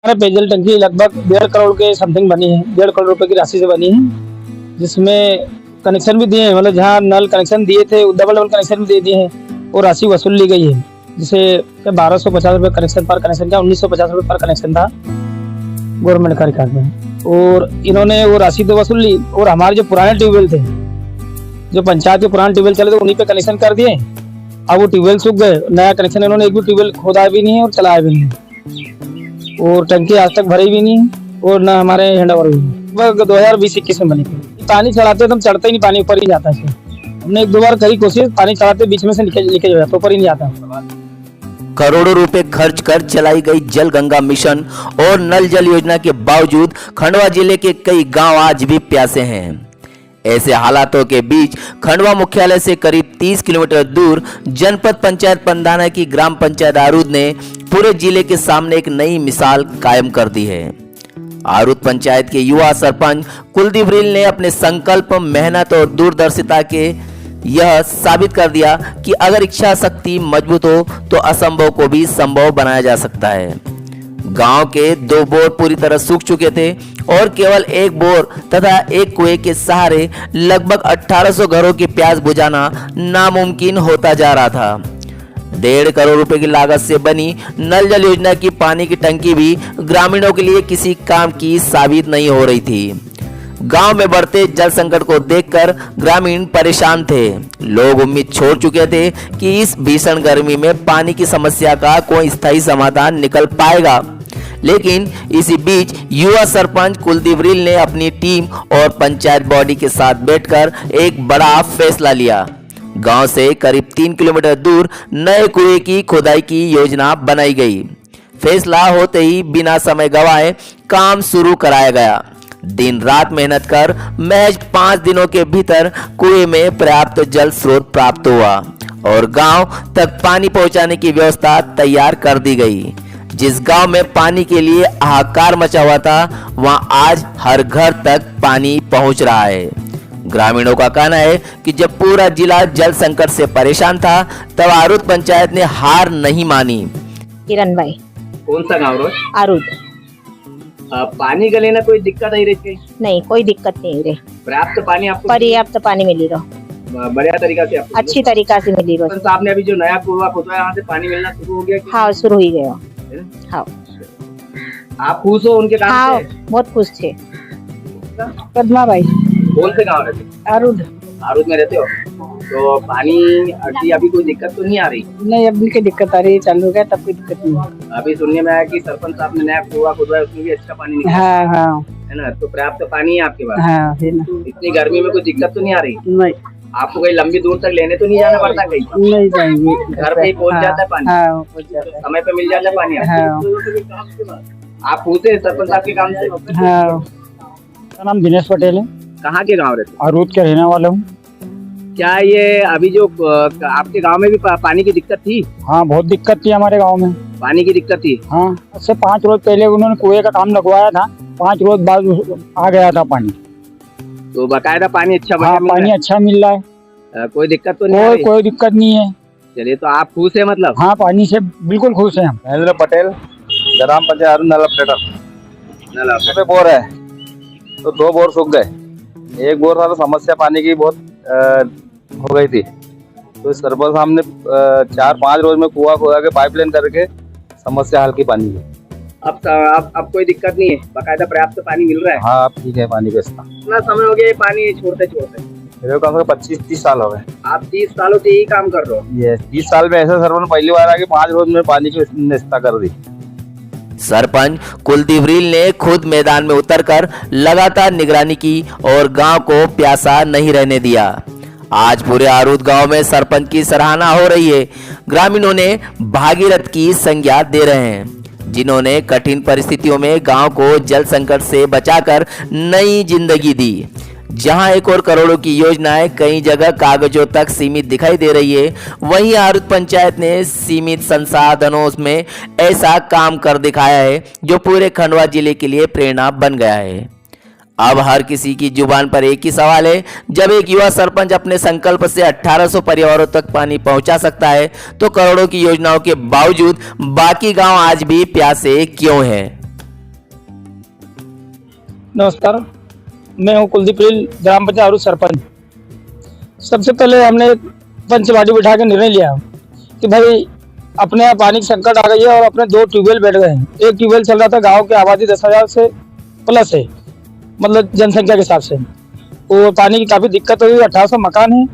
हमारे पेयजल टंकी लगभग 1.5 करोड़ के समथिंग बनी है, 1.5 करोड़ रुपए की राशि से बनी है, जिसमें कनेक्शन भी दिए हैं, मतलब जहाँ नल कनेक्शन दिए थे डबल डबल कनेक्शन भी दे दिए हैं और राशि वसूल ली गई है, जिसे 1250 रुपये कनेक्शन पर कनेक्शन का 1950 रुपये पर कनेक्शन था गवर्नमेंट का रिकॉर्ड में। और इन्होंने वो राशि तो वसूल ली और हमारे जो पुराने ट्यूबवेल थे, जो पंचायत के पुराने ट्यूबवेल चले थे, उन्हीं पे कनेक्शन कर दिए। अब वो ट्यूबवेल सूख गए, नया कनेक्शन इन्होंने एक भी ट्यूबवेल खोदा भी नहीं है और चलाया भी नहीं है, और टंकी आज तक भरी भी नहीं और ना हमारे हैंड ओवर हुई। लगभग 2020-21 में बनी थी। पानी चढ़ाते तो हम चढ़ते ही नहीं, पानी ऊपर ही जाता है। हमने 1-2 बार करी कोशिश, पानी चढ़ाते बीच में से लीकेज हो जाता, ऊपर ही नहीं आता। करोड़ों रुपए खर्च कर चलाई गई जल गंगा मिशन और नल जल योजना के बावजूद खंडवा जिले के कई गांव आज भी प्यासे हैं। ऐसे हालातों के बीच खंडवा मुख्यालय से करीब 30 किलोमीटर दूर जनपद पंचायत पंधाना की ग्राम पंचायत आरूद ने पूरे जिले के सामने एक नई मिसाल कायम कर दी है। आरूद पंचायत के युवा सरपंच कुलदीप रील ने अपने संकल्प, मेहनत और दूरदर्शिता के यह साबित कर दिया कि अगर इच्छा शक्ति मजबूत हो तो असंभव को भी संभव बनाया जा सकता है। गांव के 2 बोर पूरी तरह सूख चुके थे और केवल 1 बोर तथा एक कुएं के सहारे लगभग 1800 घरों की प्यास बुझाना नामुमकिन होता जा रहा था। 1.5 करोड़ रुपए की लागत से बनी नल जल योजना की पानी की टंकी भी ग्रामीणों के लिए किसी काम की साबित नहीं हो रही थी। गांव में बढ़ते जल संकट को देखकर ग्रामीण परेशान थे। लोग उम्मीद छोड़ चुके थे कि इस भीषण गर्मी में पानी की समस्या का कोई स्थायी समाधान निकल पाएगा, लेकिन इसी बीच युवा सरपंच कुलदीप रील ने अपनी टीम और पंचायत बॉडी के साथ बैठकर एक बड़ा फैसला लिया। गांव से करीब 3 किलोमीटर दूर नए कुएं की खुदाई की योजना बनाई गई। फैसला होते ही बिना समय गवाए काम शुरू कराया गया। दिन रात मेहनत कर महज 5 दिनों के भीतर कुएं में पर्याप्त जल स्रोत प्राप्त हुआ और गांव तक पानी पहुंचाने की व्यवस्था तैयार कर दी गई। जिस गांव में पानी के लिए हाहाकार मचा हुआ था, वहां आज हर घर तक पानी पहुंच रहा है। ग्रामीणों का कहना है कि जब पूरा जिला जल संकट से परेशान था, तब आरूद पंचायत ने हार नहीं मानी। किरण भाई। कौन सा गाँव रोज? आरूद। पानी का लेना कोई दिक्कत नहीं रहती? नहीं, कोई दिक्कत नहीं रही। पर्याप्त पानी आपको? पर्याप्त पानी मिली रहो, बढ़िया तरीका से आपको? अच्छी तरीका से मिली रहो। तो आपने अभी जो नया कुआं खोदा है, वहाँ से पानी मिलना शुरू हो गया? हाँ, शुरू ही गया। हाँ। आप खुश हो उनके काम हाँ, से? बहुत खुश थे। पद्मा बाई। कौन से गाँव रहते? आरूद। आरूद में रहते हो? तो पानी अभी कोई दिक्कत तो नहीं आ रही? नहीं, अभी की दिक्कत आ रही है, चालू हो गया तब कोई दिक्कत नहीं। अभी सुनने में आया कि सरपंच साहब ने नया कुआं खोदा है, उसमें भी अच्छा पानी निकला हाँ हाँ है ना? तो पर्याप्त पानी है आपके पास? हाँ है ना। इतनी गर्मी में कोई दिक्कत तो नहीं आ रही? नहीं, आपको कहीं लंबी दूर तक लेने तो नहीं जाना पड़ता? कहीं नहीं जाएंगे, घर पे ही पहुंच जाता है पानी? हाँ, पहुंच जाता है। समय पे मिल जाता है पानी आपको? आप पूछे सरपंच साहब के काम से? हाँ। मेरा नाम दिनेश पटेल है, कहाँ के गाँव रहते? आरूद के रहने वाला हूँ। क्या ये अभी जो आपके गांव में भी पानी की दिक्कत थी? हाँ, बहुत दिक्कत थी हमारे गांव में। पानी की दिक्कत थी? हाँ, उससे 5 रोज पहले उन्होंने कुएं का काम लगवाया था, 5 रोज बाद आ गया था पानी। तो बकायदा पानी अच्छा हाँ, पानी अच्छा मिल रहा है, कोई दिक्कत तो नहीं आ रही? कोई दिक्कत नहीं है। चलिए, तो आप खुश है मतलब? हाँ, पानी से बिल्कुल खुश हैं हम। महेंद्र पटेल, ग्राम पंचायत आरूद नल ऑपरेटर। पे बोर है तो 2 बोर सूख गए, 1 बोर था तो समस्या पानी की बहुत हो गई थी। तो सरपंच साहब ने 4-5 रोज में कुआं खोदा के पाइपलाइन करके समस्या हल की पानी की। अब कोई दिक्कत नहीं है, बकायदा पर्याप्त पानी मिल रहा है? हाँ, अब ठीक है पानी व्यवस्था। कितना समय हो गया ये पानी छोड़ते? मेरे को कम से कम 25-30 साल हो गए। आप 30 सालों से यही काम कर रहे हो? ये 30 साल में ऐसा सरपंच पहली बार आके 5 रोज में पानी की व्यवस्था कर दी। सरपंच कुलदीप रील ने खुद मैदान में उतरकर लगातार निगरानी की और गांव को प्यासा नहीं रहने दिया। आज पूरे आरूद गांव में सरपंच की सराहना हो रही है। ग्रामीणों ने भागीरथ की संज्ञा दे रहे हैं, जिन्होंने कठिन परिस्थितियों में गांव को जल संकट से बचाकर नई जिंदगी दी। जहां 1 और करोड़ों की योजनाएं कई जगह कागजों तक सीमित दिखाई दे रही है, वहीं आरूद पंचायत ने सीमित संसाधनों में ऐसा काम कर दिखाया है जो पूरे खंडवा जिले के लिए प्रेरणा बन गया है। अब हर किसी की जुबान पर एक ही सवाल है, जब एक युवा सरपंच अपने संकल्प से 1800 परिवारों तक पानी पहुंचा सकता है, तो करोड़ों की योजनाओं के बावजूद बाकी गांव आज भी प्यासे क्यों हैं? नमस्कार, मैं हूँ कुलदीप रील, ग्राम पंचायत आरू सरपंच। सबसे पहले हमने एक पंचवाड़ी बिठा के निर्णय लिया कि भाई अपने यहाँ पानी की संकट आ गई है और अपने 2 ट्यूबवेल बैठ गए हैं। एक ट्यूबवेल चल रहा था, गांव की आबादी 10,000 से प्लस है, मतलब जनसंख्या के हिसाब से, और पानी की काफ़ी दिक्कत हुई। 1800 मकान है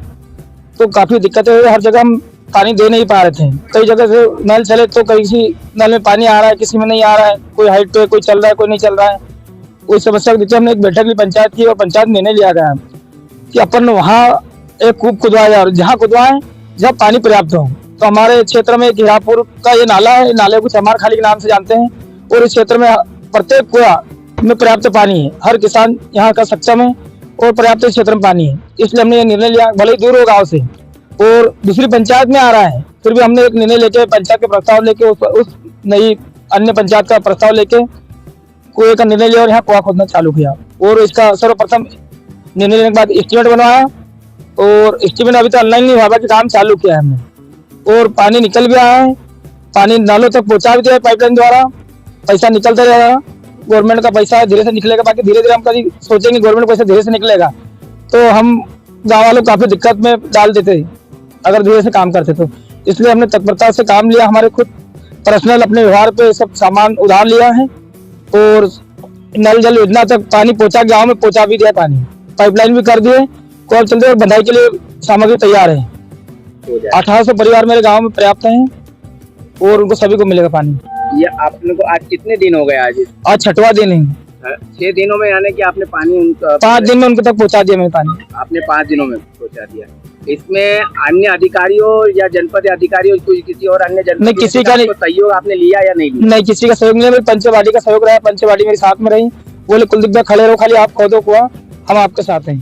तो काफ़ी दिक्कतें हुई। हर जगह हम पानी दे नहीं पा रहे थे। कई जगह से नल चले तो किसी नल में पानी आ रहा है, किसी में नहीं आ रहा है, कोई हाइट पे कोई चल रहा है, कोई नहीं चल रहा है। उस समस्या को देखते हमने एक बैठक ली पंचायत की और पंचायत में निर्णय लिया गया कि अपन वहाँ एक कूप खुदवाया जाए और जहाँ खुदवाएं जहाँ पानी पर्याप्त हो। तो हमारे क्षेत्र में हीरापुर का ये नाला है, नाले को चमार खाली के नाम से जानते हैं, और इस क्षेत्र में प्रत्येक कुआ में पर्याप्त पानी है। हर किसान यहाँ का सक्षम है और पर्याप्त क्षेत्र में पानी है। इसलिए हमने ये निर्णय लिया, भले ही दूर हो गाँव से और दूसरी पंचायत में आ रहा है, फिर भी हमने एक निर्णय लेके पंचायत के प्रस्ताव लेके उस नई अन्य पंचायत का प्रस्ताव लेके कुएं का निर्णय लिया और यहाँ कुआं खोदना चालू किया। और इसका सर्वप्रथम निर्णय लेने के बाद एस्टीमेट बनवाया और एस्टीमेट अभी तो ऑनलाइन नहीं हुआ, बाकी काम चालू किया है हमने। और पानी निकल भी आया है, पानी नालों तक पहुंचा भी दिया है पाइपलाइन द्वारा। पैसा निकलता रहेगा, गवर्नमेंट का पैसा है, धीरे से निकलेगा। बाकी धीरे धीरे हम कभी सोचेंगे गवर्नमेंट पैसा धीरे से निकलेगा तो हम गाँव वालों को काफी दिक्कत में डाल देते अगर धीरे से काम करते तो। इसलिए हमने तत्परता से काम लिया। हमारे खुद पर्सनल अपने व्यवहार पे सब सामान उधार लिया है और नल जल योजना तक पानी पहुंचा, गाँव में पहुंचा भी दिया पानी, पाइपलाइन भी कर दिए, कॉल चल रही है और बंधाई के लिए सामग्री तैयार है। 1800 परिवार मेरे गांव में पर्याप्त हैं और उनको सभी को मिलेगा पानी। ये आपने को आज कितने दिन हो गए? आज 6वां दिन है। 6 दिनों में यानी कि आपने पानी 5 दिन में उनके तक पहुंचा दिया मैं पानी। आपने 5 दिनों में पहुंचा दिया। इसमें अन्य अधिकारियों या जनपद अधिकारियों कोई किसी और अन्य जनपद नहीं, किसी का नहीं सहयोग आपने लिया या नहीं लिया? नहीं, किसी का सहयोग नहीं। पंचवाड़ी का सहयोग रहा, पंचवाड़ी मेरे साथ में रही, बोले कुलदीप भाई खड़े रहो, खाली आप खोदो कुआं, हम आपके साथ हैं।